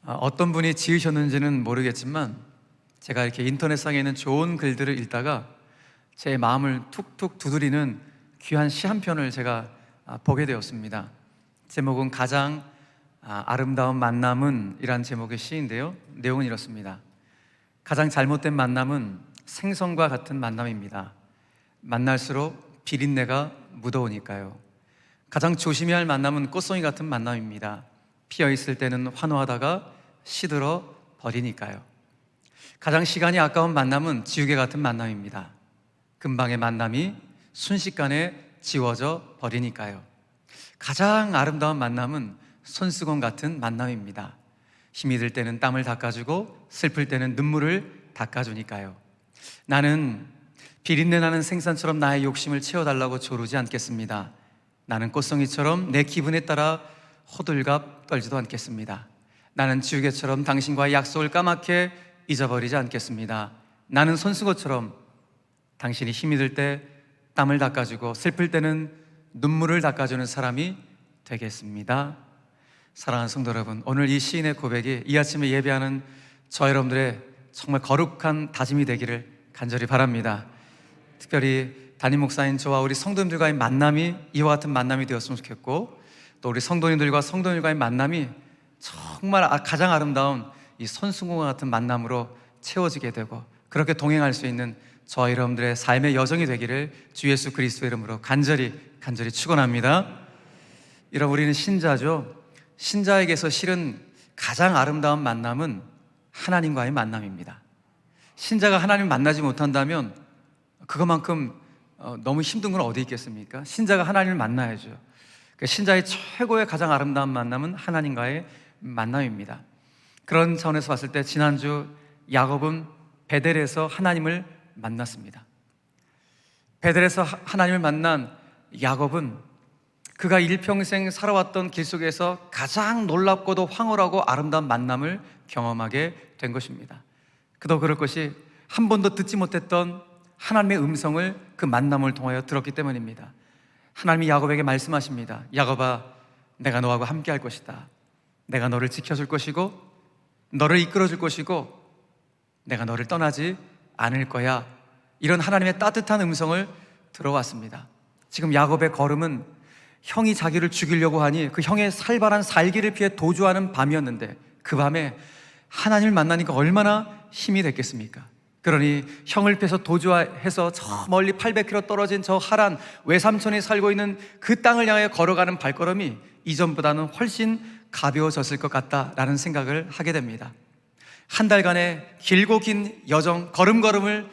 어떤 분이 지으셨는지는 모르겠지만 제가 이렇게 인터넷상에 있는 좋은 글들을 읽다가 제 마음을 툭툭 두드리는 귀한 시 한 편을 제가 보게 되었습니다. 제목은 가장 아름다운 만남은 이란 제목의 시인데요, 내용은 이렇습니다. 가장 잘못된 만남은 생선과 같은 만남입니다. 만날수록 비린내가 묻어오니까요. 가장 조심해야 할 만남은 꽃송이 같은 만남입니다. 피어있을 때는 환호하다가 시들어 버리니까요. 가장 시간이 아까운 만남은 지우개 같은 만남입니다. 금방의 만남이 순식간에 지워져 버리니까요. 가장 아름다운 만남은 손수건 같은 만남입니다. 힘이 들 때는 땀을 닦아주고 슬플 때는 눈물을 닦아주니까요. 나는 비린내 나는 생선처럼 나의 욕심을 채워달라고 조르지 않겠습니다. 나는 꽃송이처럼 내 기분에 따라 호들갑 떨지도 않겠습니다. 나는 지우개처럼 당신과의 약속을 까맣게 잊어버리지 않겠습니다. 나는 손수건처럼 당신이 힘이 들 때 땀을 닦아주고 슬플 때는 눈물을 닦아주는 사람이 되겠습니다. 사랑하는 성도 여러분, 오늘 이 시인의 고백이 이 아침에 예배하는 저 여러분들의 정말 거룩한 다짐이 되기를 간절히 바랍니다. 특별히 담임 목사인 저와 우리 성도님들과의 만남이 이와 같은 만남이 되었으면 좋겠고, 또 우리 성도님들과 성도님과의 만남이 정말 가장 아름다운 이 손수건과 같은 만남으로 채워지게 되고, 그렇게 동행할 수 있는 저와 여러분들의 삶의 여정이 되기를 주 예수 그리스도의 이름으로 간절히 축원합니다. 여러분, 우리는 신자죠. 신자에게서 실은 가장 아름다운 만남은 하나님과의 만남입니다. 신자가 하나님을 만나지 못한다면 그것만큼 너무 힘든 건 어디 있겠습니까? 신자가 하나님을 만나야죠. 그러니까 신자의 최고의 가장 아름다운 만남은 하나님과의 만남입니다. 그런 차원에서 봤을 때 지난주 야곱은 베델에서 하나님을 만났습니다. 베델에서 하나님을 만난 야곱은 그가 일평생 살아왔던 길 속에서 가장 놀랍고도 황홀하고 아름다운 만남을 경험하게 된 것입니다. 그도 그럴 것이 한 번도 듣지 못했던 하나님의 음성을 그 만남을 통하여 들었기 때문입니다. 하나님이 야곱에게 말씀하십니다. 야곱아, 내가 너하고 함께 할 것이다. 내가 너를 지켜줄 것이고 너를 이끌어줄 것이고 내가 너를 떠나지 않을 거야. 이런 하나님의 따뜻한 음성을 들어왔습니다. 지금 야곱의 걸음은 형이 자기를 죽이려고 하니 그 형의 살벌한 살기를 피해 도주하는 밤이었는데, 그 밤에 하나님을 만나니까 얼마나 힘이 됐겠습니까? 그러니 형을 피해서 도주해서 저 멀리 800km 떨어진 저 하란 외삼촌이 살고 있는 그 땅을 향해 걸어가는 발걸음이 이전보다는 훨씬 가벼워졌을 것 같다라는 생각을 하게 됩니다. 한 달간의 길고 긴 여정, 걸음걸음을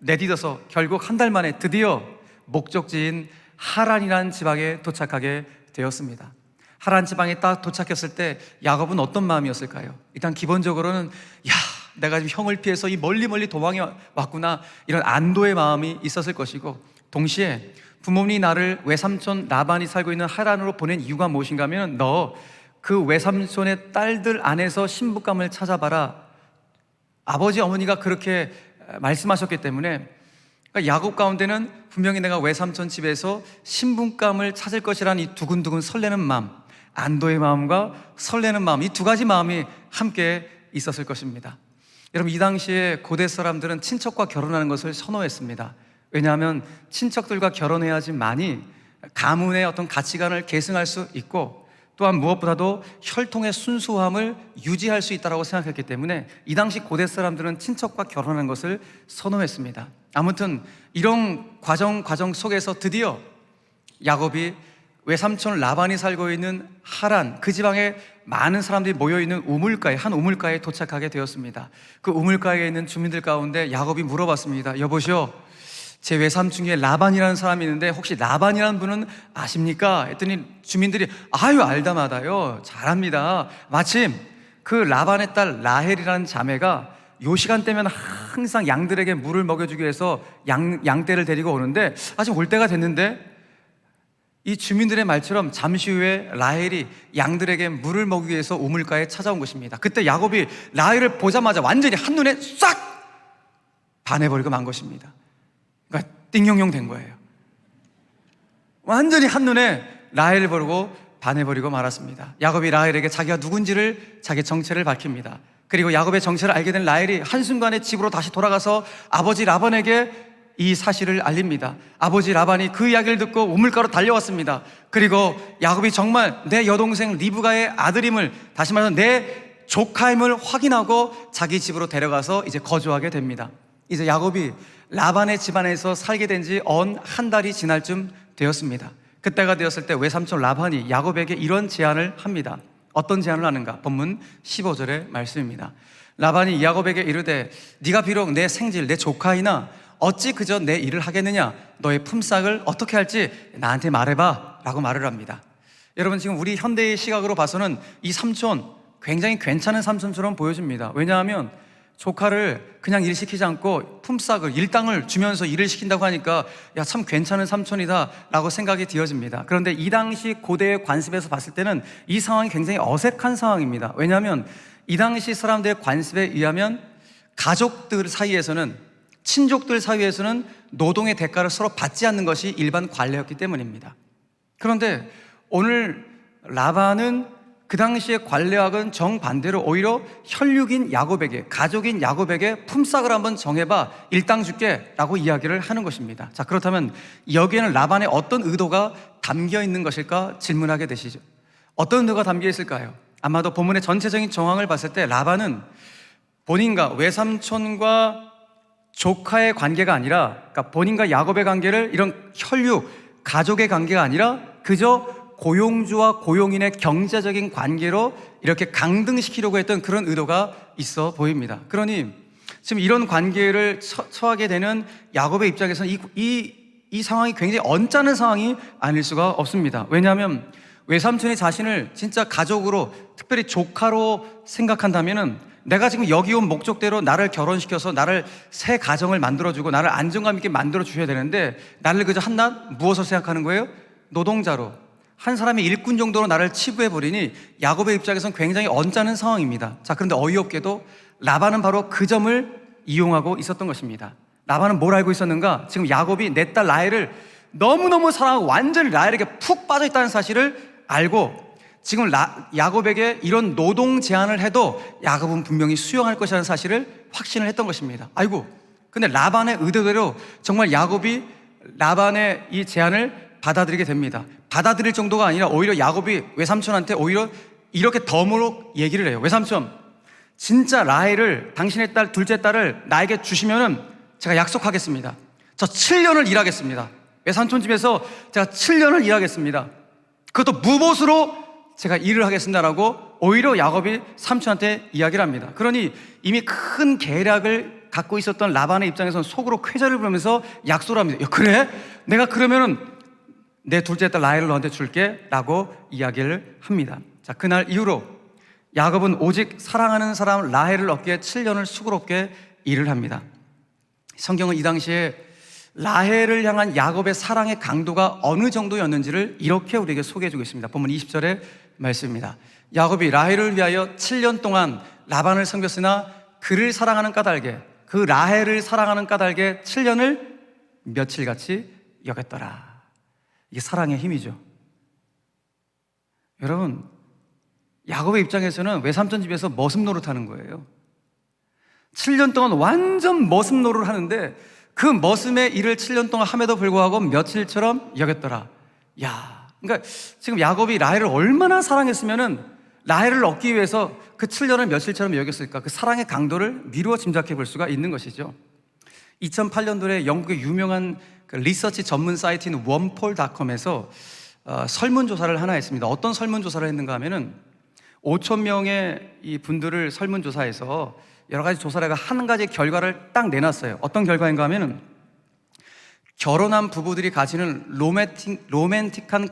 내딛어서 결국 한 달 만에 드디어 목적지인 하란이라는 지방에 도착하게 되었습니다. 하란 지방에 딱 도착했을 때 야곱은 어떤 마음이었을까요? 일단 기본적으로는 내가 지금 형을 피해서 이 멀리 도망해 왔구나, 이런 안도의 마음이 있었을 것이고, 동시에 부모님이 나를 외삼촌 라반이 살고 있는 하란으로 보낸 이유가 무엇인가 하면, 너 그 외삼촌의 딸들 안에서 신부감을 찾아봐라. 아버지 어머니가 그렇게 말씀하셨기 때문에, 그러니까 야곱 가운데는 분명히 내가 외삼촌 집에서 신부감을 찾을 것이라는 이 두근두근 설레는 마음, 안도의 마음과 설레는 마음, 이 두 가지 마음이 함께 있었을 것입니다. 여러분, 이 당시에 고대 사람들은 친척과 결혼하는 것을 선호했습니다. 왜냐하면 친척들과 결혼해야지만이 가문의 어떤 가치관을 계승할 수 있고, 또한 무엇보다도 혈통의 순수함을 유지할 수 있다고 생각했기 때문에 이 당시 고대 사람들은 친척과 결혼하는 것을 선호했습니다. 아무튼 이런 과정 속에서 드디어 야곱이 외삼촌 라반이 살고 있는 하란, 그 지방에 많은 사람들이 모여있는 우물가에, 한 우물가에 도착하게 되었습니다. 그 우물가에 있는 주민들 가운데 야곱이 물어봤습니다. 여보시오, 제 외삼촌 중에 라반이라는 사람이 있는데 혹시 라반이라는 분은 아십니까? 했더니 주민들이 알다마다요, 잘합니다. 마침 그 라반의 딸 라헬이라는 자매가 요 시간대면 항상 양들에게 물을 먹여주기 위해서 양떼를 데리고 오는데 아직 올 때가 됐는데, 이 주민들의 말처럼 잠시 후에 라헬이 양들에게 물을 먹이기 위해서 우물가에 찾아온 것입니다. 그때 야곱이 라헬을 보자마자 완전히 한눈에 싹 반해버리고 만 것입니다. 그러니까 띵용용 된 거예요. 완전히 한눈에 라헬을 보고 반해버리고 말았습니다. 야곱이 라헬에게 자기가 누군지를, 자기 정체를 밝힙니다. 그리고 야곱의 정체를 알게 된 라헬이 한순간에 집으로 다시 돌아가서 아버지 라반에게 이 사실을 알립니다. 아버지 라반이 그 이야기를 듣고 우물가로 달려왔습니다. 그리고 야곱이 정말 내 여동생 리브가의 아들임을, 다시 말해서 내 조카임을 확인하고 자기 집으로 데려가서 이제 거주하게 됩니다. 이제 야곱이 라반의 집안에서 살게 된 지 한 달이 지날 쯤 되었습니다. 그때가 되었을 때 외삼촌 라반이 야곱에게 이런 제안을 합니다. 어떤 제안을 하는가? 본문 15절의 말씀입니다. 라반이 야곱에게 이르되 네가 비록 내 생질, 내 조카이나 어찌 그저 내 일을 하겠느냐? 너의 품삯을 어떻게 할지 나한테 말해봐 라고 말을 합니다. 여러분, 지금 우리 현대의 시각으로 봐서는 이 삼촌 굉장히 괜찮은 삼촌처럼 보여집니다. 왜냐하면 조카를 그냥 일 시키지 않고 품삯을, 일당을 주면서 일을 시킨다고 하니까 야, 참 괜찮은 삼촌이다 라고 생각이 되어집니다. 그런데 이 당시 고대의 관습에서 봤을 때는 이 상황이 굉장히 어색한 상황입니다. 왜냐하면 이 당시 사람들의 관습에 의하면 가족들 사이에서는, 친족들 사이에서는 노동의 대가를 서로 받지 않는 것이 일반 관례였기 때문입니다. 그런데 오늘 라반은 그 당시의 관례와는 정반대로 오히려 혈육인 야곱에게, 가족인 야곱에게 품삯을 한번 정해봐, 일당 줄게 라고 이야기를 하는 것입니다. 자, 그렇다면 여기에는 라반의 어떤 의도가 담겨 있는 것일까 질문하게 되시죠. 어떤 의도가 담겨 있을까요? 아마도 본문의 전체적인 정황을 봤을 때 라반은 본인과 외삼촌과 조카의 관계가 아니라, 그러니까 본인과 야곱의 관계를 이런 혈육, 가족의 관계가 아니라 그저 고용주와 고용인의 경제적인 관계로 이렇게 강등시키려고 했던 그런 의도가 있어 보입니다. 그러니 지금 이런 관계를 처하게 되는 야곱의 입장에서는 이 상황이 굉장히 언짢은 상황이 아닐 수가 없습니다. 왜냐하면 외삼촌이 자신을 진짜 가족으로, 특별히 조카로 생각한다면은 내가 지금 여기 온 목적대로 나를 결혼시켜서 나를 새 가정을 만들어주고 나를 안정감 있게 만들어 주셔야 되는데 나를 그저 한낱 무엇을 생각하는 거예요? 노동자로, 한 사람의 일꾼 정도로 나를 치부해버리니 야곱의 입장에서는 굉장히 언짢은 상황입니다. 자, 그런데 어이없게도 라반은 바로 그 점을 이용하고 있었던 것입니다. 라반은 뭘 알고 있었는가? 지금 야곱이 내 딸 라헬을 너무너무 사랑하고 완전히 라헬에게 푹 빠져있다는 사실을 알고 지금 야곱에게 이런 노동 제안을 해도 야곱은 분명히 수용할 것이라는 사실을 확신을 했던 것입니다. 아이고, 근데 라반의 의도대로 정말 야곱이 라반의 이 제안을 받아들이게 됩니다. 받아들일 정도가 아니라 오히려 야곱이 외삼촌한테 오히려 이렇게 덤으로 얘기를 해요. 외삼촌, 진짜 라헬을, 당신의 딸, 둘째 딸을 나에게 주시면은 제가 약속하겠습니다. 저 7년을 일하겠습니다. 외삼촌 집에서 제가 7년을 일하겠습니다. 그것도 무보수로 제가 일을 하겠습니다라고 오히려 야곱이 삼촌한테 이야기를 합니다. 그러니 이미 큰 계략을 갖고 있었던 라반의 입장에서는 속으로 쾌재를 부르면서 약속을 합니다. 야, 그래? 내가 그러면은 내 둘째 딸 라헬을 너한테 줄게 라고 이야기를 합니다. 자, 그날 이후로 야곱은 오직 사랑하는 사람 라헬을 얻기에 7년을 수고롭게 일을 합니다. 성경은 이 당시에 라헬을 향한 야곱의 사랑의 강도가 어느 정도였는지를 이렇게 우리에게 소개해주고 있습니다. 본문 20절의 말씀입니다. 야곱이 라헬을 위하여 7년 동안 라반을 섬겼으나 그를 사랑하는 까닭에, 그 라헬을 사랑하는 까닭에 7년을 며칠같이 여겼더라. 이게 사랑의 힘이죠. 여러분, 야곱의 입장에서는 외삼촌 집에서 머슴 노릇하는 거예요. 7년 동안 완전 머슴 노릇을 하는데 그 머슴의 일을 7년 동안 함에도 불구하고 며칠처럼 여겼더라. 야, 그러니까 지금 야곱이 라헬을 얼마나 사랑했으면은 라헬을 얻기 위해서 그 7년을 며칠처럼 여겼을까? 그 사랑의 강도를 미루어 짐작해 볼 수가 있는 것이죠. 2008년도에 영국의 유명한 그 리서치 전문 사이트인 웜폴닷컴에서 설문조사를 하나 했습니다. 어떤 설문조사를 했는가 하면은 5,000명의 이 분들을 설문조사해서 여러 가지 조사를 해가 한 가지 결과를 딱 내놨어요. 어떤 결과인가 하면은 결혼한 부부들이 가지는 로맨틱한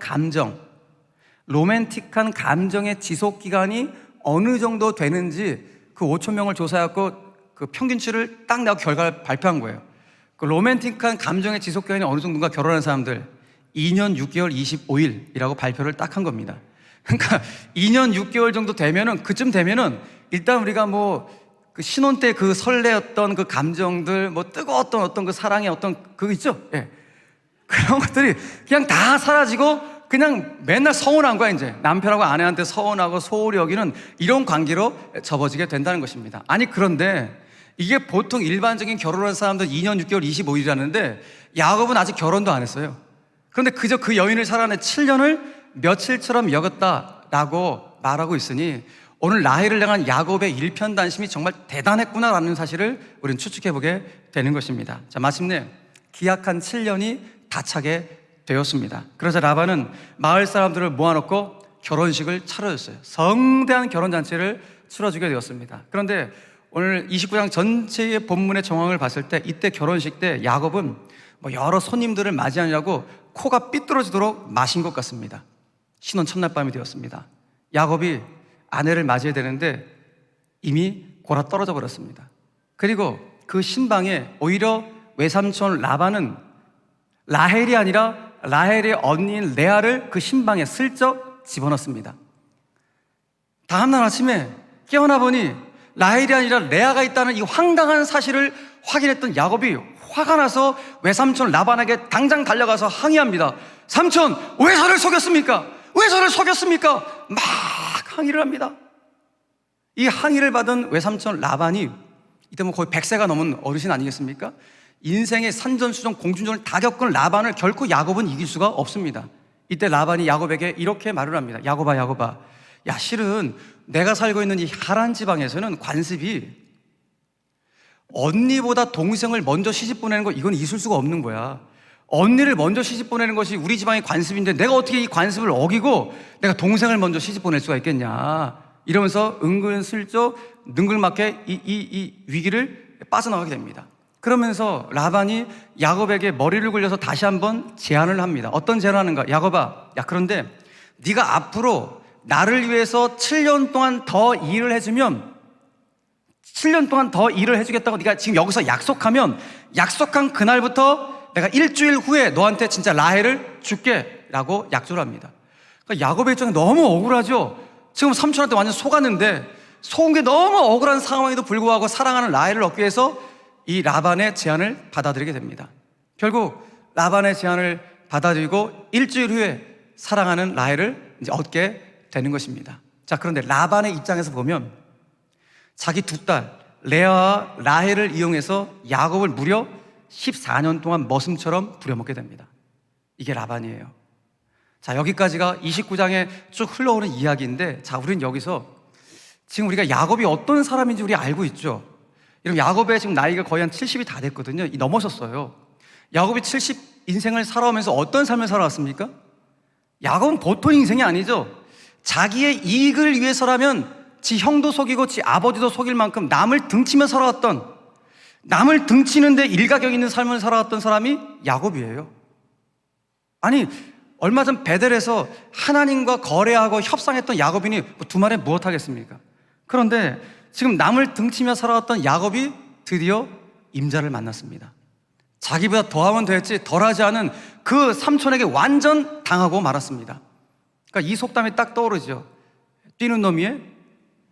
감정의 지속 기간이 어느 정도 되는지 그 5,000명을 조사해갖고 그 평균치를 딱 내고 결과를 발표한 거예요. 그 로맨틱한 감정의 지속 기간이 어느 정도인가 결혼한 사람들 2년 6개월 25일이라고 발표를 딱 한 겁니다. 그러니까 2년 6개월 정도 되면은, 그쯤 되면은 일단 우리가 뭐 그 신혼 때 그 설레었던 그 감정들, 뭐 뜨거웠던 어떤 그 사랑의 어떤 그거 있죠? 예. 그런 것들이 그냥 다 사라지고 그냥 맨날 서운한 거야. 이제 남편하고 아내한테 서운하고 소홀히 여기는 이런 관계로 접어지게 된다는 것입니다. 아니 그런데 이게 보통 일반적인 결혼한 사람들 2년 6개월 25일이라는데 야곱은 아직 결혼도 안 했어요. 그런데 그저 그 여인을 살아내 7년을 며칠처럼 여겼다라고 말하고 있으니 오늘 라헬을 향한 야곱의 일편단심이 정말 대단했구나라는 사실을 우리는 추측해보게 되는 것입니다. 자, 마침내 기약한 7년이 다 차게 되었습니다. 그래서 라반은 마을 사람들을 모아놓고 결혼식을 차려줬어요. 성대한 결혼잔치를 치러주게 되었습니다. 그런데 오늘 29장 전체의 본문의 정황을 봤을 때 이때 결혼식 때 야곱은 여러 손님들을 맞이하느라고 코가 삐뚤어지도록 마신 것 같습니다. 신혼 첫날 밤이 되었습니다. 야곱이 아내를 맞이해야 되는데 이미 골아 떨어져 버렸습니다. 그리고 그 신방에 오히려 외삼촌 라반은 라헬이 아니라 라헬의 언니인 레아를 그 신방에 슬쩍 집어넣습니다. 다음날 아침에 깨어나 보니 라헬이 아니라 레아가 있다는 이 황당한 사실을 확인했던 야곱이 화가 나서 외삼촌 라반에게 당장 달려가서 항의합니다. 삼촌, 왜 저를 속였습니까? 왜 저를 속였습니까? 막 항의를 합니다. 이 항의를 받은 외삼촌 라반이 이때 거의 100세가 넘은 어르신 아니겠습니까? 인생의 산전수전 공중전을 다 겪은 라반을 결코 야곱은 이길 수가 없습니다. 이때 라반이 야곱에게 이렇게 말을 합니다. 야곱아, 야곱아, 야, 실은 내가 살고 있는 이 하란 지방에서는 관습이 언니보다 동생을 먼저 시집 보내는 거, 이건 있을 수가 없는 거야. 언니를 먼저 시집 보내는 것이 우리 지방의 관습인데 내가 어떻게 이 관습을 어기고 내가 동생을 먼저 시집 보낼 수가 있겠냐, 이러면서 은근슬쩍 능글맞게 이 위기를 빠져나가게 됩니다. 그러면서 라반이 야곱에게 머리를 굴려서 다시 한번 제안을 합니다. 어떤 제안을 하는가? 야곱아, 야, 그런데 네가 앞으로 나를 위해서 7년 동안 더 일을 해주면, 7년 동안 더 일을 해주겠다고 네가 지금 여기서 약속하면, 약속한 그날부터 내가 일주일 후에 너한테 진짜 라헬을 줄게 라고 약속을 합니다. 그러니까 야곱의 입장이 너무 억울하죠. 지금 삼촌한테 완전 속았는데, 속은 게 너무 억울한 상황에도 불구하고 사랑하는 라헬을 얻기 위해서 이 라반의 제안을 받아들이게 됩니다. 결국 라반의 제안을 받아들이고 일주일 후에 사랑하는 라헬을 이제 얻게 되는 것입니다. 자, 그런데 라반의 입장에서 보면 자기 두 딸 레아와 라헬을 이용해서 야곱을 무려 14년 동안 머슴처럼 부려먹게 됩니다. 이게 라반이에요. 자, 여기까지가 29장에 쭉 흘러오는 이야기인데, 자, 우리는 여기서 지금 우리가 야곱이 어떤 사람인지 우리 알고 있죠. 여러분, 야곱의 지금 나이가 거의 한 70이 다 됐거든요. 넘어섰어요. 야곱이 70 인생을 살아오면서 어떤 삶을 살아왔습니까? 야곱은 보통 인생이 아니죠. 자기의 이익을 위해서라면 지 형도 속이고 지 아버지도 속일 만큼 남을 등치며 살아왔던, 남을 등치는데 일가견 있는 삶을 살아왔던 사람이 야곱이에요. 아니, 얼마 전 베델에서 하나님과 거래하고 협상했던 야곱이니 두 말에 무엇 하겠습니까? 그런데 지금 남을 등치며 살아왔던 야곱이 드디어 임자를 만났습니다. 자기보다 더하면 됐지 덜하지 않은 그 삼촌에게 완전 당하고 말았습니다. 그러니까 이 속담이 딱 떠오르죠. 뛰는 놈 위에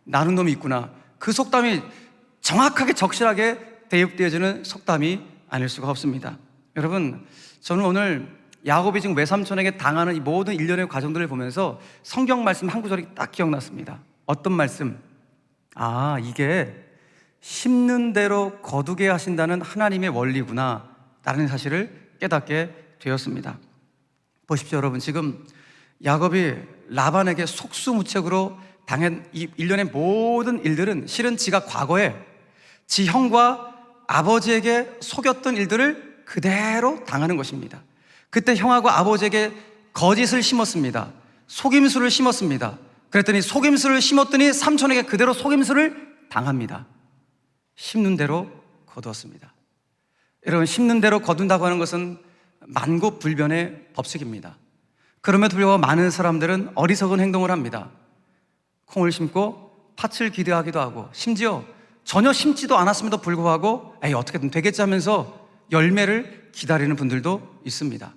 나는 놈이 있구나. 그 속담이 정확하게 적실하게 대입되어지는 속담이 아닐 수가 없습니다. 여러분, 저는 오늘 야곱이 지금 외삼촌에게 당하는 이 모든 일련의 과정들을 보면서 성경 말씀 한 구절이 딱 기억났습니다. 어떤 말씀? 아, 이게 심는 대로 거두게 하신다는 하나님의 원리구나 라는 사실을 깨닫게 되었습니다. 보십시오, 여러분. 지금 야곱이 라반에게 속수무책으로 당한 이 일련의 모든 일들은 실은 지가 과거에 지 형과 아버지에게 속였던 일들을 그대로 당하는 것입니다. 그때 형하고 아버지에게 거짓을 심었습니다. 속임수를 심었습니다. 그랬더니 속임수를 심었더니 삼촌에게 그대로 속임수를 당합니다. 심는 대로 거두었습니다. 여러분, 심는 대로 거둔다고 하는 것은 만고불변의 법칙입니다. 그럼에도 불구하고 많은 사람들은 어리석은 행동을 합니다. 콩을 심고 팥을 기대하기도 하고, 심지어 전혀 심지도 않았음에도 불구하고 에이, 어떻게든 되겠지 하면서 열매를 기다리는 분들도 있습니다.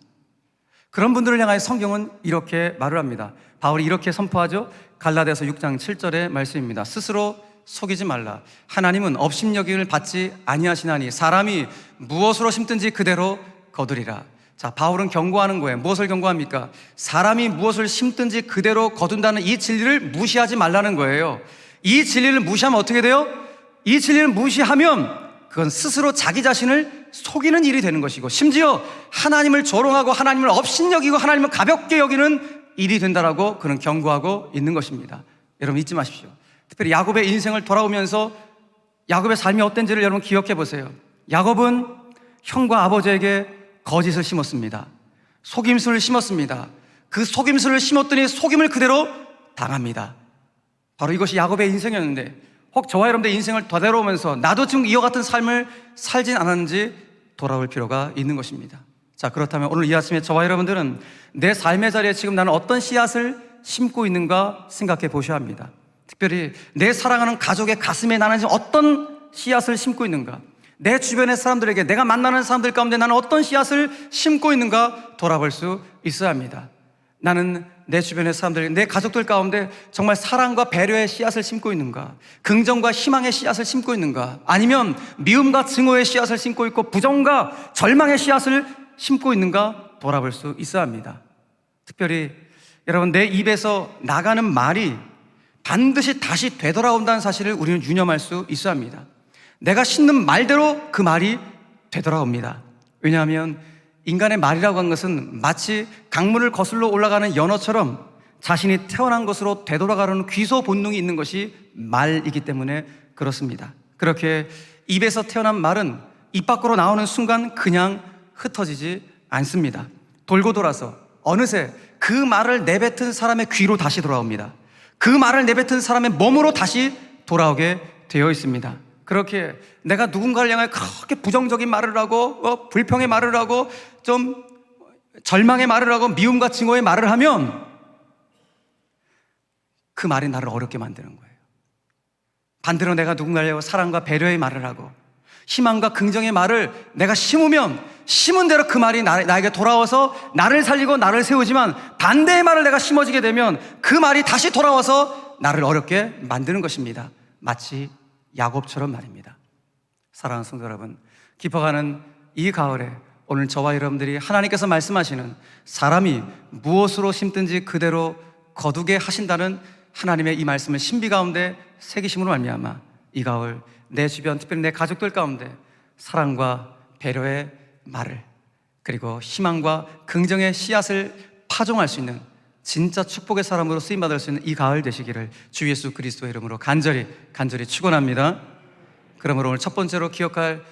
그런 분들을 향하여 성경은 이렇게 말을 합니다. 바울이 이렇게 선포하죠. 갈라디아서 6장 7절의 말씀입니다. 스스로 속이지 말라. 하나님은 업신여김을 받지 아니하시나니 사람이 무엇으로 심든지 그대로 거두리라. 자, 바울은 경고하는 거예요. 무엇을 경고합니까? 사람이 무엇을 심든지 그대로 거둔다는 이 진리를 무시하지 말라는 거예요. 이 진리를 무시하면 어떻게 돼요? 이 진리를 무시하면 그건 스스로 자기 자신을 속이는 일이 되는 것이고, 심지어 하나님을 조롱하고 하나님을 업신여기고 하나님을 가볍게 여기는 일이 된다라고 그는 경고하고 있는 것입니다. 여러분 잊지 마십시오. 특별히 야곱의 인생을 돌아오면서 야곱의 삶이 어땠는지를 여러분 기억해 보세요. 야곱은 형과 아버지에게 거짓을 심었습니다. 속임수를 심었습니다. 그 속임수를 심었더니 속임을 그대로 당합니다. 바로 이것이 야곱의 인생이었는데, 혹 저와 여러분들의 인생을 되돌아오면서 나도 지금 이와 같은 삶을 살진 않았는지 돌아올 필요가 있는 것입니다. 자, 그렇다면 오늘 이 아침에 저와 여러분들은 내 삶의 자리에 지금 나는 어떤 씨앗을 심고 있는가 생각해 보셔야 합니다. 특별히 내 사랑하는 가족의 가슴에 나는 지금 어떤 씨앗을 심고 있는가, 내 주변의 사람들에게, 내가 만나는 사람들 가운데 나는 어떤 씨앗을 심고 있는가 돌아볼 수 있어야 합니다. 나는 내 주변의 사람들, 내 가족들 가운데 정말 사랑과 배려의 씨앗을 심고 있는가, 긍정과 희망의 씨앗을 심고 있는가, 아니면 미움과 증오의 씨앗을 심고 있고 부정과 절망의 씨앗을 심고 있는가 돌아볼 수 있어야 합니다. 특별히 여러분, 내 입에서 나가는 말이 반드시 다시 되돌아온다는 사실을 우리는 유념할 수 있어야 합니다. 내가 싣는 말대로 그 말이 되돌아옵니다. 왜냐하면 인간의 말이라고 하는 것은 마치 강물을 거슬러 올라가는 연어처럼 자신이 태어난 것으로 되돌아가는 귀소 본능이 있는 것이 말이기 때문에 그렇습니다. 그렇게 입에서 태어난 말은 입 밖으로 나오는 순간 그냥 흩어지지 않습니다. 돌고 돌아서 어느새 그 말을 내뱉은 사람의 귀로 다시 돌아옵니다. 그 말을 내뱉은 사람의 몸으로 다시 돌아오게 되어 있습니다. 그렇게 내가 누군가를 향해 그렇게 부정적인 말을 하고 불평의 말을 하고 좀 절망의 말을 하고 미움과 증오의 말을 하면 그 말이 나를 어렵게 만드는 거예요. 반대로 내가 누군가를 향해 사랑과 배려의 말을 하고 희망과 긍정의 말을 내가 심으면 심은 대로 그 말이 나에게 돌아와서 나를 살리고 나를 세우지만, 반대의 말을 내가 심어지게 되면 그 말이 다시 돌아와서 나를 어렵게 만드는 것입니다. 마치 야곱처럼 말입니다. 사랑하는 성도 여러분, 깊어가는 이 가을에 오늘 저와 여러분들이 하나님께서 말씀하시는 사람이 무엇으로 심든지 그대로 거두게 하신다는 하나님의 이 말씀을 신비 가운데 새기심으로 말미암아 이 가을 내 주변, 특별히 내 가족들 가운데 사랑과 배려의 말을, 그리고 희망과 긍정의 씨앗을 파종할 수 있는 진짜 축복의 사람으로 쓰임받을 수 있는 이 가을 되시기를 주 예수 그리스도의 이름으로 간절히 축원합니다. 그러므로 오늘 첫 번째로 기억할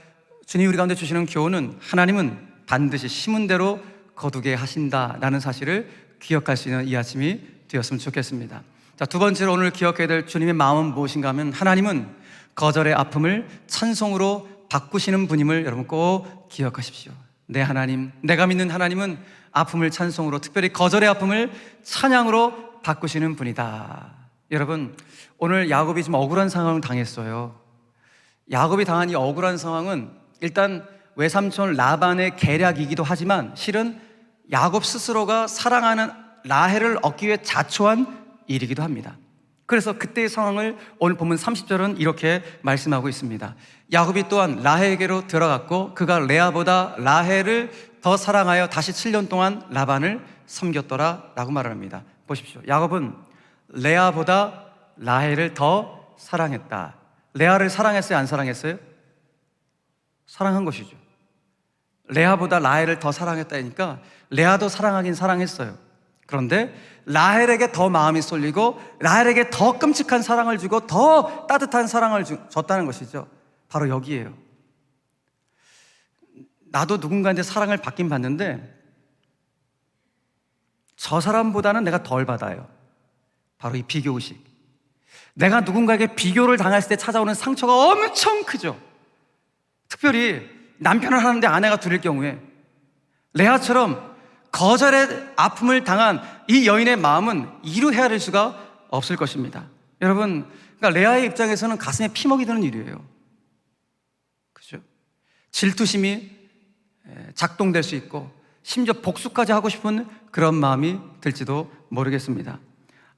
주님이 우리 가운데 주시는 교훈은, 하나님은 반드시 심은 대로 거두게 하신다라는 사실을 기억할 수 있는 이 아침이 되었으면 좋겠습니다. 자, 두 번째로 오늘 기억해야 될 주님의 마음은 무엇인가 하면, 하나님은 거절의 아픔을 찬송으로 바꾸시는 분임을 여러분 꼭 기억하십시오. 내 하나님, 내가 믿는 하나님은 아픔을 찬송으로, 특별히 거절의 아픔을 찬양으로 바꾸시는 분이다. 여러분, 오늘 야곱이 좀 억울한 상황을 당했어요. 야곱이 당한 이 억울한 상황은 일단 외삼촌 라반의 계략이기도 하지만 실은 야곱 스스로가 사랑하는 라헬을 얻기 위해 자초한 일이기도 합니다. 그래서 그때의 상황을 오늘 본문 30절은 이렇게 말씀하고 있습니다. 야곱이 또한 라헬에게로 들어갔고 그가 레아보다 라헬을 더 사랑하여 다시 7년 동안 라반을 섬겼더라 라고 말을 합니다. 보십시오. 야곱은 레아보다 라헬을 더 사랑했다. 레아를 사랑했어요? 안 사랑했어요? 사랑한 것이죠. 레아보다 라헬을 더 사랑했다니까 레아도 사랑하긴 사랑했어요. 그런데 라헬에게 더 마음이 쏠리고 라헬에게 더 끔찍한 사랑을 주고 더 따뜻한 사랑을 줬다는 것이죠. 바로 여기에요. 나도 누군가한테 사랑을 받긴 받는데 저 사람보다는 내가 덜 받아요. 바로 이 비교의식. 내가 누군가에게 비교를 당했을 때 찾아오는 상처가 엄청 크죠. 특별히 남편을 하는데 아내가 둘일 경우에 레아처럼 거절의 아픔을 당한 이 여인의 마음은 이루 헤아릴 수가 없을 것입니다. 여러분, 그러니까 레아의 입장에서는 가슴에 피먹이 드는 일이에요. 그죠? 질투심이 작동될 수 있고 심지어 복수까지 하고 싶은 그런 마음이 들지도 모르겠습니다.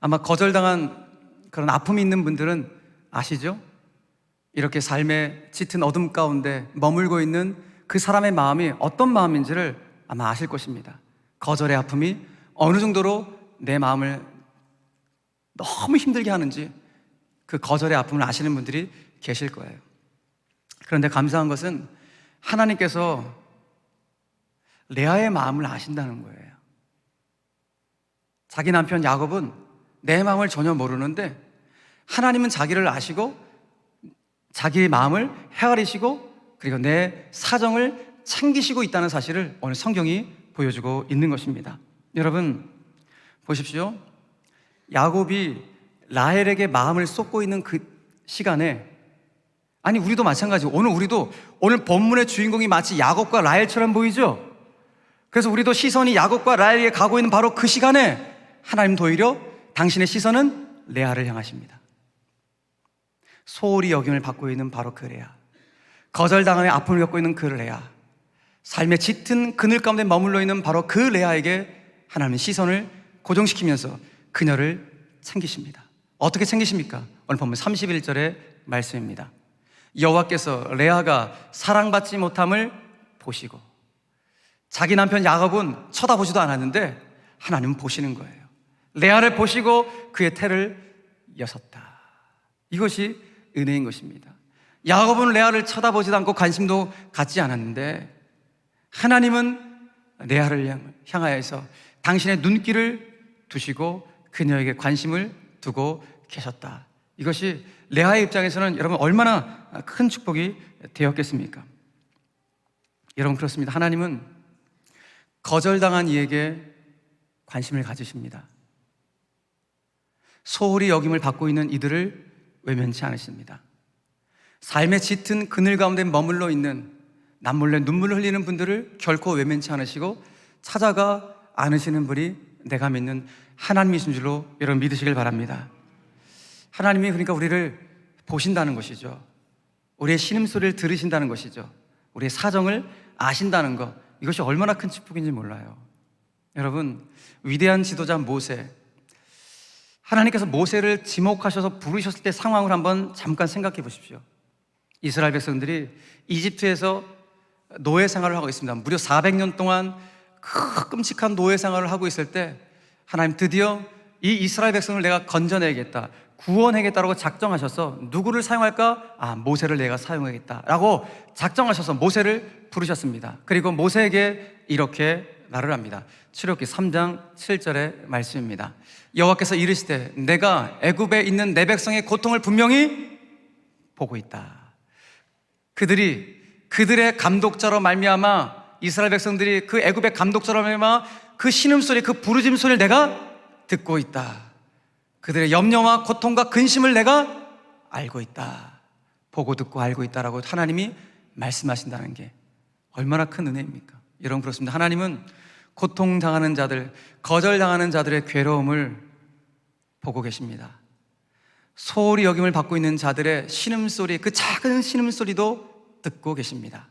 아마 거절당한 그런 아픔이 있는 분들은 아시죠? 이렇게 삶의 짙은 어둠 가운데 머물고 있는 그 사람의 마음이 어떤 마음인지를 아마 아실 것입니다. 거절의 아픔이 어느 정도로 내 마음을 너무 힘들게 하는지 그 거절의 아픔을 아시는 분들이 계실 거예요. 그런데 감사한 것은 하나님께서 레아의 마음을 아신다는 거예요. 자기 남편 야곱은 내 마음을 전혀 모르는데 하나님은 자기를 아시고 자기의 마음을 헤아리시고 그리고 내 사정을 챙기시고 있다는 사실을 오늘 성경이 보여주고 있는 것입니다. 여러분 보십시오. 야곱이 라헬에게 마음을 쏟고 있는 그 시간에, 아니 우리도 마찬가지고 오늘 본문의 주인공이 마치 야곱과 라헬처럼 보이죠? 그래서 우리도 시선이 야곱과 라헬에게 가고 있는 바로 그 시간에 하나님도 오히려 당신의 시선은 레아를 향하십니다. 소홀히 여김을 받고 있는 바로 그 레아, 거절당함의 아픔을 겪고 있는 그 레아, 삶의 짙은 그늘 가운데 머물러 있는 바로 그 레아에게 하나님은 시선을 고정시키면서 그녀를 챙기십니다. 어떻게 챙기십니까? 오늘 본문 31절의 말씀입니다. 여호와께서 레아가 사랑받지 못함을 보시고, 자기 남편 야곱은 쳐다보지도 않았는데 하나님은 보시는 거예요. 레아를 보시고 그의 태를 여섰다. 이것이 은혜인 것입니다. 야곱은 레아를 쳐다보지도 않고 관심도 갖지 않았는데 하나님은 레아를 향하여서 당신의 눈길을 두시고 그녀에게 관심을 두고 계셨다. 이것이 레아의 입장에서는 여러분 얼마나 큰 축복이 되었겠습니까? 여러분 그렇습니다. 하나님은 거절당한 이에게 관심을 가지십니다. 소홀히 여김을 받고 있는 이들을 외면치 않으십니다. 삶의 짙은 그늘 가운데 머물러 있는 남몰래 눈물을 흘리는 분들을 결코 외면치 않으시고 찾아가 안으시는 분이 내가 믿는 하나님이신 줄로 여러분 믿으시길 바랍니다. 하나님이 그러니까 우리를 보신다는 것이죠. 우리의 신음소리를 들으신다는 것이죠. 우리의 사정을 아신다는 것, 이것이 얼마나 큰 축복인지 몰라요. 여러분, 위대한 지도자 모세, 하나님께서 모세를 지목하셔서 부르셨을 때 상황을 한번 잠깐 생각해 보십시오. 이스라엘 백성들이 이집트에서 노예 생활을 하고 있습니다. 무려 400년 동안 그 끔찍한 노예 생활을 하고 있을 때 하나님 드디어 이 이스라엘 백성을 내가 건져내야겠다, 구원하겠다라고 작정하셔서 누구를 사용할까? 모세를 내가 사용하겠다라고 작정하셔서 모세를 부르셨습니다. 그리고 모세에게 이렇게 말을 합니다. 출애굽기 3장 7절의 말씀입니다. 여호와께서 이르시되 내가 애굽에 있는 내 백성의 고통을 분명히 보고 있다. 그들의 감독자로 말미암아, 이스라엘 백성들이 그 애굽의 감독자로 말미암아 그 신음소리, 그 부르짖음소리를 내가 듣고 있다. 그들의 염려와 고통과 근심을 내가 알고 있다. 보고 듣고 알고 있다라고 하나님이 말씀하신다는 게 얼마나 큰 은혜입니까? 여러분 그렇습니다. 하나님은 고통당하는 자들, 거절당하는 자들의 괴로움을 보고 계십니다. 소홀히 여김을 받고 있는 자들의 신음소리, 그 작은 신음소리도 듣고 계십니다.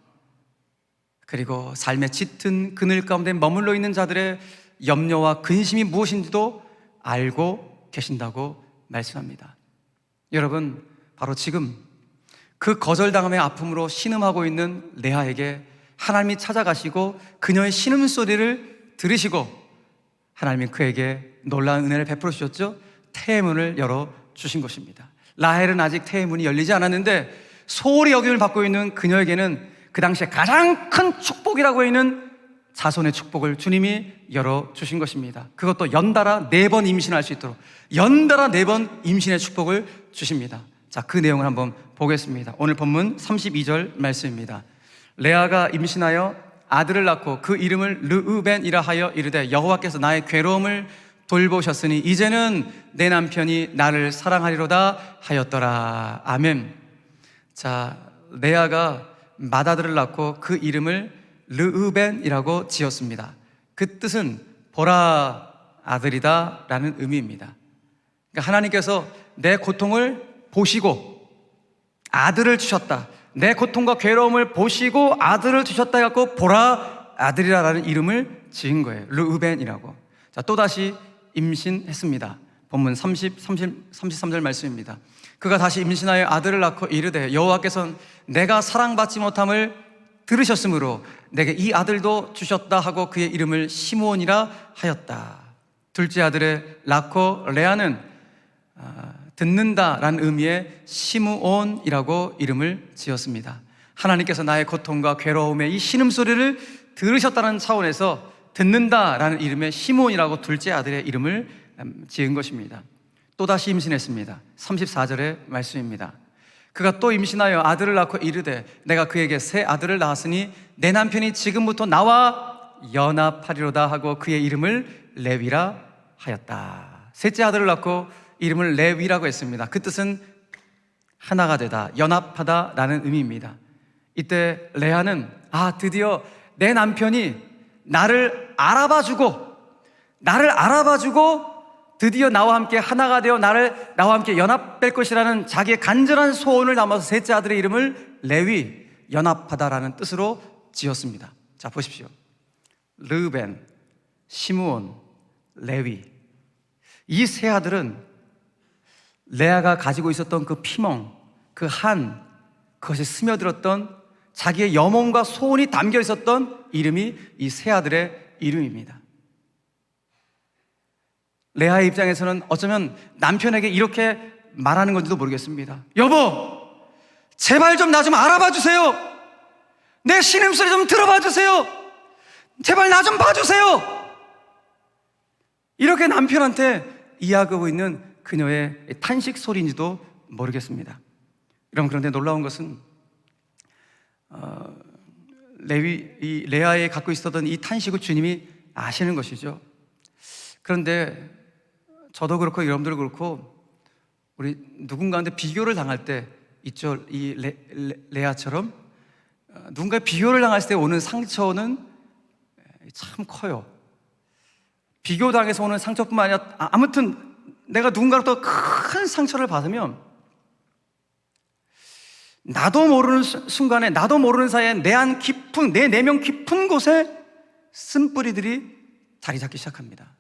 그리고 삶의 짙은 그늘 가운데 머물러 있는 자들의 염려와 근심이 무엇인지도 알고 계신다고 말씀합니다. 여러분, 바로 지금 그 거절당함의 아픔으로 신음하고 있는 레아에게 하나님이 찾아가시고 그녀의 신음소리를 들으시고 하나님이 그에게 놀라운 은혜를 베풀어 주셨죠. 태의 문을 열어주신 것입니다. 라헬은 아직 태의 문이 열리지 않았는데 소홀히 여김을 받고 있는 그녀에게는 그 당시에 가장 큰 축복이라고 하는 자손의 축복을 주님이 열어주신 것입니다. 그것도 연달아 4번 임신할 수 있도록 연달아 4번 임신의 축복을 주십니다. 자, 그 내용을 한번 보겠습니다. 오늘 본문 32절 말씀입니다. 레아가 임신하여 아들을 낳고 그 이름을 르우벤이라 하여 이르되 여호와께서 나의 괴로움을 돌보셨으니 이제는 내 남편이 나를 사랑하리로다 하였더라. 아멘. 자, 레아가 맏아들을 낳고 그 이름을 르우벤이라고 지었습니다. 그 뜻은 보라 아들이다 라는 의미입니다. 그러니까 하나님께서 내 고통을 보시고 아들을 주셨다, 내 고통과 괴로움을 보시고 아들을 주셨다 해갖고 보라 아들이라는 이름을 지은 거예요. 르우벤이라고. 자, 또다시 임신했습니다. 본문 33절 말씀입니다. 그가 다시 임신하여 아들을 낳고 이르되 여호와께서는 내가 사랑받지 못함을 들으셨으므로 내게 이 아들도 주셨다 하고 그의 이름을 시므온이라 하였다. 둘째 아들의 라코 레아는 듣는다라는 의미의 시므온이라고 이름을 지었습니다. 하나님께서 나의 고통과 괴로움의 이 신음소리를 들으셨다는 차원에서 듣는다라는 이름의 시므온이라고 둘째 아들의 이름을 지은 것입니다. 또다시 임신했습니다. 34절의 말씀입니다. 그가 또 임신하여 아들을 낳고 이르되 내가 그에게 새 아들을 낳았으니 내 남편이 지금부터 나와 연합하리로다 하고 그의 이름을 레위라 하였다. 셋째 아들을 낳고 이름을 레위라고 했습니다. 그 뜻은 하나가 되다, 연합하다 라는 의미입니다. 이때 레아는 드디어 내 남편이 나를 알아봐주고 드디어 나와 함께 하나가 되어 나와 함께 연합될 것이라는 자기의 간절한 소원을 담아서 셋째 아들의 이름을 레위, 연합하다라는 뜻으로 지었습니다. 자, 보십시오. 르벤, 시므온, 레위. 이 세 아들은 레아가 가지고 있었던 그 피멍, 그것이 스며들었던 자기의 염원과 소원이 담겨 있었던 이름이 이 세 아들의 이름입니다. 레아의 입장에서는 어쩌면 남편에게 이렇게 말하는 건지도 모르겠습니다. 여보, 제발 좀 나 좀 알아봐 주세요. 내 신음소리 좀 들어봐 주세요. 제발 나 좀 봐주세요. 이렇게 남편한테 이야기하고 있는 그녀의 탄식 소리인지도 모르겠습니다. 여러분, 그런데 놀라운 것은 레아에 갖고 있었던 이 탄식을 주님이 아시는 것이죠. 그런데 저도 그렇고 여러분들도 그렇고 우리 누군가한테 비교를 당할 때 있죠. 이 레아처럼 누군가에 비교를 당했을 때 오는 상처는 참 커요. 비교당해서 오는 상처뿐만 아니라 아무튼 내가 누군가로부터 큰 상처를 받으면 나도 모르는 순간에, 나도 모르는 사이에 내 내면 깊은 곳에 쓴뿌리들이 자리 잡기 시작합니다.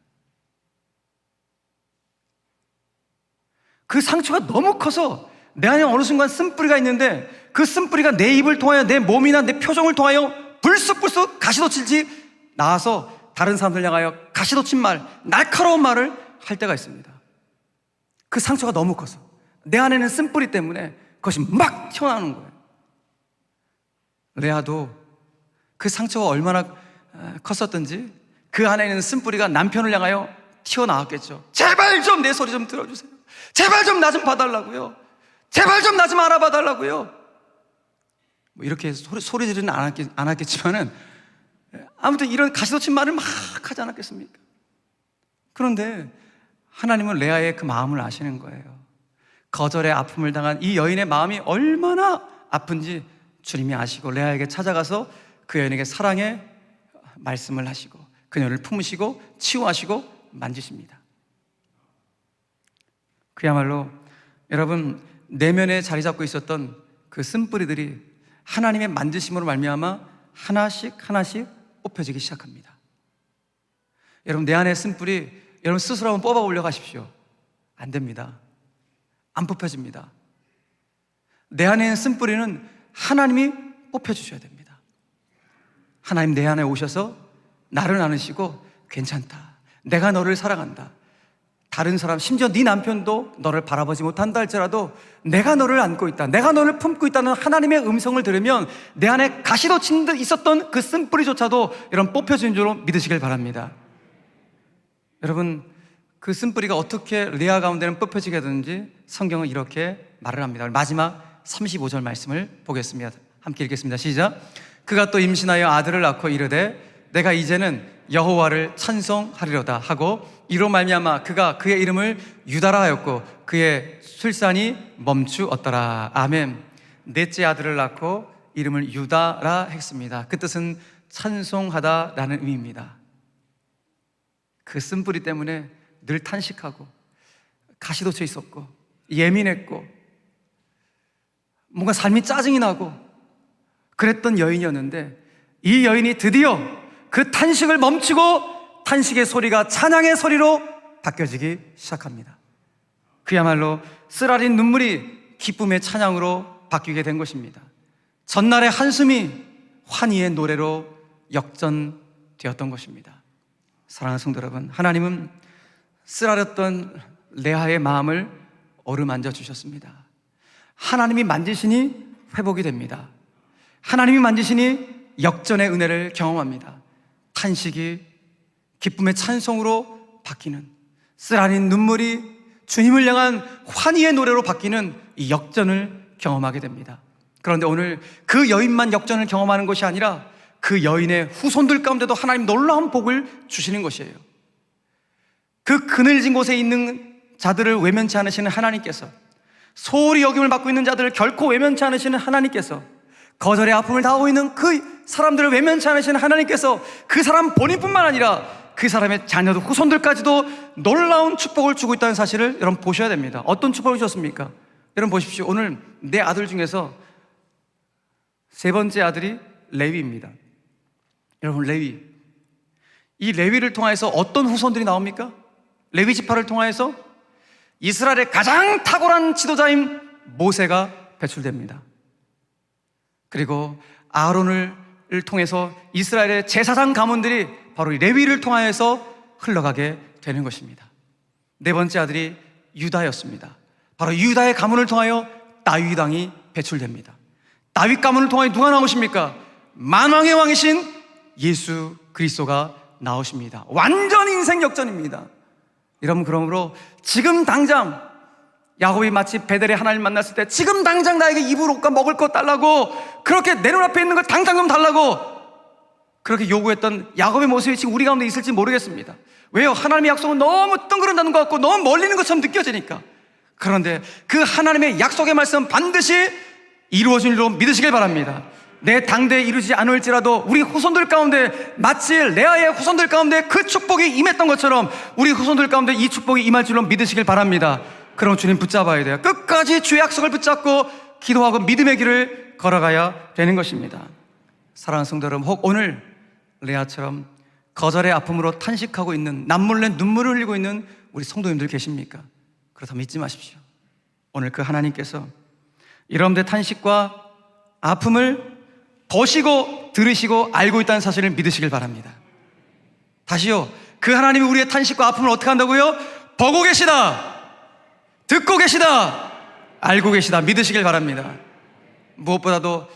그 상처가 너무 커서 내 안에 어느 순간 쓴뿌리가 있는데 그 쓴뿌리가 내 입을 통하여 내 몸이나 내 표정을 통하여 불쑥불쑥 가시돋칠지 나와서 다른 사람들 향하여 가시돋친 말, 날카로운 말을 할 때가 있습니다. 그 상처가 너무 커서 내 안에는 쓴뿌리 때문에 그것이 막 튀어나오는 거예요. 레아도 그 상처가 얼마나 컸었던지 그 안에 있는 쓴뿌리가 남편을 향하여 튀어나왔겠죠. 제발 좀 내 소리 좀 들어주세요. 제발 좀 나 좀 봐달라고요. 제발 좀 나 좀 알아봐달라고요. 뭐 이렇게 소리 지르는 않았겠지만은 아무튼 이런 가시돋친 말을 막 하지 않았겠습니까? 그런데 하나님은 레아의 그 마음을 아시는 거예요. 거절의 아픔을 당한 이 여인의 마음이 얼마나 아픈지 주님이 아시고 레아에게 찾아가서 그 여인에게 사랑의 말씀을 하시고 그녀를 품으시고 치유하시고 만지십니다. 그야말로 여러분 내면에 자리 잡고 있었던 그 쓴뿌리들이 하나님의 만지심으로 말미암아 하나씩 뽑혀지기 시작합니다. 여러분 내 안에 쓴뿌리 여러분 스스로 한번 뽑아 보려고 하십시오. 안 됩니다. 안 뽑혀집니다. 내 안에 있는 쓴뿌리는 하나님이 뽑혀주셔야 됩니다. 하나님 내 안에 오셔서 나를 나누시고 괜찮다. 내가 너를 사랑한다. 다른 사람, 심지어 네 남편도 너를 바라보지 못한다 할지라도 내가 너를 안고 있다, 내가 너를 품고 있다는 하나님의 음성을 들으면 내 안에 가시돋친 듯 있었던 그 쓴뿌리조차도 여러분 뽑혀진 줄 믿으시길 바랍니다. 여러분 그 쓴뿌리가 어떻게 레아 가운데는 뽑혀지게 되는지 성경은 이렇게 말을 합니다. 마지막 35절 말씀을 보겠습니다. 함께 읽겠습니다. 시작. 그가 또 임신하여 아들을 낳고 이르되 내가 이제는 여호와를 찬송하리로다 하고 이로 말미암아 그가 그의 이름을 유다라 하였고 그의 출산이 멈추었더라. 아멘. 넷째 아들을 낳고 이름을 유다라 했습니다. 그 뜻은 찬송하다라는 의미입니다. 그 쓴뿌리 때문에 늘 탄식하고 가시돋쳐 있었고 예민했고 뭔가 삶이 짜증이 나고 그랬던 여인이었는데 이 여인이 드디어 그 탄식을 멈추고 탄식의 소리가 찬양의 소리로 바뀌어지기 시작합니다. 그야말로 쓰라린 눈물이 기쁨의 찬양으로 바뀌게 된 것입니다. 전날의 한숨이 환희의 노래로 역전되었던 것입니다. 사랑하는 성도 여러분, 하나님은 쓰라렸던 레아의 마음을 어루만져 주셨습니다. 하나님이 만지시니 회복이 됩니다. 하나님이 만지시니 역전의 은혜를 경험합니다. 탄식이 기쁨의 찬송으로 바뀌는, 쓰라린 눈물이 주님을 향한 환희의 노래로 바뀌는 이 역전을 경험하게 됩니다. 그런데 오늘 그 여인만 역전을 경험하는 것이 아니라 그 여인의 후손들 가운데도 하나님 놀라운 복을 주시는 것이에요. 그 그늘진 곳에 있는 자들을 외면치 않으시는 하나님께서, 소홀히 여김을 받고 있는 자들을 결코 외면치 않으시는 하나님께서, 거절의 아픔을 당하고 있는 그 사람들을 외면치 않으시는 하나님께서 그 사람 본인뿐만 아니라 그 사람의 자녀들, 후손들까지도 놀라운 축복을 주고 있다는 사실을 여러분 보셔야 됩니다. 어떤 축복을 주셨습니까? 여러분 보십시오. 오늘 내 아들 중에서 세 번째 아들이 레위입니다. 여러분, 레위, 이 레위를 통해서 어떤 후손들이 나옵니까? 레위 지파를 통해서 이스라엘의 가장 탁월한 지도자인 모세가 배출됩니다. 그리고 아론을 통해서 이스라엘의 제사장 가문들이 바로 이 레위를 통하여서 흘러가게 되는 것입니다. 네 번째 아들이 유다였습니다. 바로 유다의 가문을 통하여 다윗 왕이 배출됩니다. 다윗 가문을 통하여 누가 나오십니까? 만왕의 왕이신 예수 그리스도가 나오십니다. 완전 인생 역전입니다. 여러분, 그러므로 지금 당장 야곱이 마치 베델에 하나님 만났을 때 지금 당장 나에게 입을 옷과 먹을 것 달라고, 그렇게 내 눈앞에 있는 걸 당장 좀 달라고 그렇게 요구했던 야곱의 모습이 지금 우리 가운데 있을지 모르겠습니다. 왜요? 하나님의 약속은 너무 뜬그런다는 것 같고 너무 멀리 있는 것처럼 느껴지니까. 그런데 그 하나님의 약속의 말씀 반드시 이루어진 줄로 믿으시길 바랍니다. 내 당대에 이루지 않을지라도 우리 후손들 가운데, 마치 레아의 후손들 가운데 그 축복이 임했던 것처럼 우리 후손들 가운데 이 축복이 임할 줄로 믿으시길 바랍니다. 그럼 주님 붙잡아야 돼요. 끝까지 주의 약속을 붙잡고 기도하고 믿음의 길을 걸어가야 되는 것입니다. 사랑하는 성도 여러분, 혹 오늘 레아처럼 거절의 아픔으로 탄식하고 있는, 남몰래 눈물을 흘리고 있는 우리 성도님들 계십니까? 그렇다면 잊지 마십시오. 오늘 그 하나님께서 여러분들의 탄식과 아픔을 보시고 들으시고 알고 있다는 사실을 믿으시길 바랍니다. 다시요, 그 하나님이 우리의 탄식과 아픔을 어떻게 한다고요? 보고 계시다, 듣고 계시다, 알고 계시다, 믿으시길 바랍니다. 무엇보다도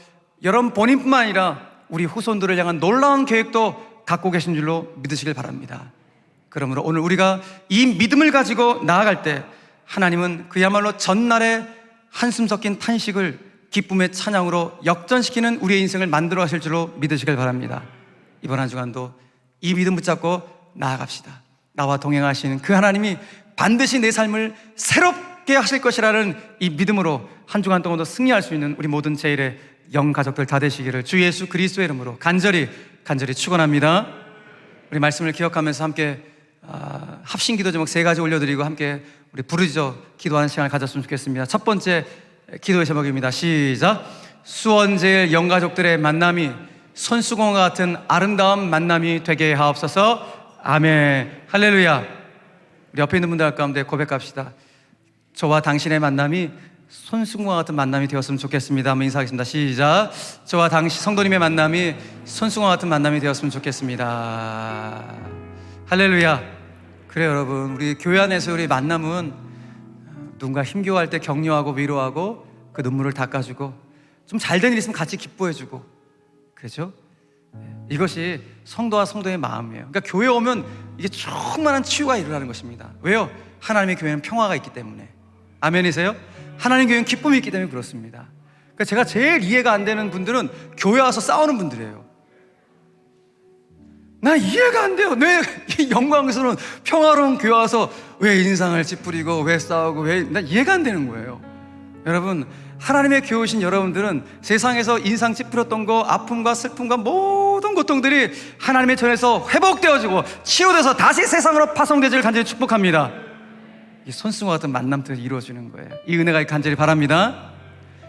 여러분 본인뿐만 아니라 우리 후손들을 향한 놀라운 계획도 갖고 계신 줄로 믿으시길 바랍니다. 그러므로 오늘 우리가 이 믿음을 가지고 나아갈 때 하나님은 그야말로 전날의 한숨 섞인 탄식을 기쁨의 찬양으로 역전시키는 우리의 인생을 만들어 가실 줄로 믿으시길 바랍니다. 이번 한 주간도 이 믿음 붙잡고 나아갑시다. 나와 동행하시는 그 하나님이 반드시 내 삶을 새롭게 하실 것이라는 이 믿음으로 한 주간 동안도 승리할 수 있는 우리 모든 제1의 영 가족들 다 되시기를 주 예수 그리스도의 이름으로 간절히 축원합니다. 우리 말씀을 기억하면서 함께 합심 기도 제목 3가지 올려드리고 함께 우리 부르짖어 기도하는 시간을 가졌으면 좋겠습니다. 첫 번째 기도의 제목입니다. 시작. 수원제일 영가족들의 만남이 손수공과 같은 아름다운 만남이 되게 하옵소서. 아멘. 할렐루야. 우리 옆에 있는 분들 가운데 고백합시다. 저와 당신의 만남이 손수공과 같은 만남이 되었으면 좋겠습니다. 한번 인사하겠습니다. 시작. 저와 당신 성도님의 만남이 손수공과 같은 만남이 되었으면 좋겠습니다. 할렐루야. 그래요, 여러분, 우리 교회 안에서 우리 만남은 누군가 힘겨워할 때 격려하고 위로하고 그 눈물을 닦아주고 좀 잘된 일 있으면 같이 기뻐해주고, 그렇죠? 이것이 성도와 성도의 마음이에요. 그러니까 교회 오면 이게 충만한 치유가 일어나는 것입니다. 왜요? 하나님의 교회는 평화가 있기 때문에. 아멘이세요? 하나님 교회는 기쁨이 있기 때문에 그렇습니다. 그러니까 제가 제일 이해가 안 되는 분들은 교회 와서 싸우는 분들이에요. 나 이해가 안 돼요. 왜 영광스러운 평화로운 교회 와서 왜 인상을 찌푸리고 왜 싸우고 나 이해가 안 되는 거예요. 여러분, 하나님의 교회 오신 여러분들은 세상에서 인상 찌푸렸던 거, 아픔과 슬픔과 모든 고통들이 하나님의 전에서 회복되어지고 치유돼서 다시 세상으로 파송되기를 간절히 축복합니다. 이 손수공과 같은 만남들이 이루어지는 거예요. 이 은혜가 간절히 바랍니다.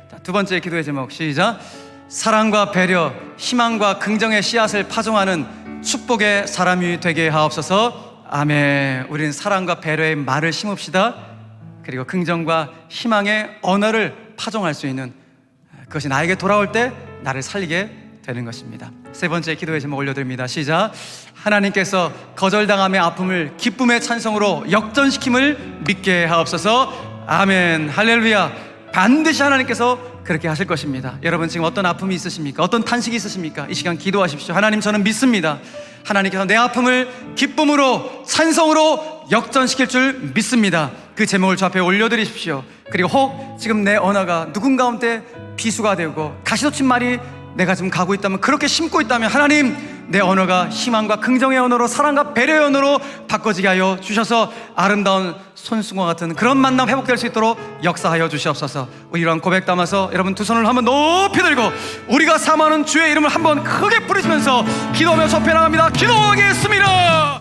자, 두 번째 기도의 제목 시작. 사랑과 배려, 희망과 긍정의 씨앗을 파종하는 축복의 사람이 되게 하옵소서. 아멘. 우리는 사랑과 배려의 말을 심읍시다. 그리고 긍정과 희망의 언어를 파종할 수 있는, 그것이 나에게 돌아올 때 나를 살리게 되는 것입니다. 세 번째 기도의 제목 올려드립니다. 시작. 하나님께서 거절당함의 아픔을 기쁨의 찬송으로 역전시킴을 믿게 하옵소서. 아멘. 할렐루야. 반드시 하나님께서 그렇게 하실 것입니다. 여러분 지금 어떤 아픔이 있으십니까? 어떤 탄식이 있으십니까? 이 시간 기도하십시오. 하나님, 저는 믿습니다. 하나님께서 내 아픔을 기쁨으로 찬송으로 역전시킬 줄 믿습니다. 그 제목을 주 앞에 올려드리십시오. 그리고 혹 지금 내 언어가 누군가한테 비수가 되고 가시돋친 말이 내가 지금 가고 있다면, 그렇게 심고 있다면 하나님, 내 언어가 희망과 긍정의 언어로, 사랑과 배려의 언어로 바꿔지게 하여 주셔서 아름다운 손수건과 같은 그런 만남 회복될 수 있도록 역사하여 주시옵소서. 우리 이러한 고백 담아서 여러분 두 손을 한번 높이 들고 우리가 사모하는 주의 이름을 한번 크게 부르시면서 기도하며 접해 나갑니다. 기도하겠습니다.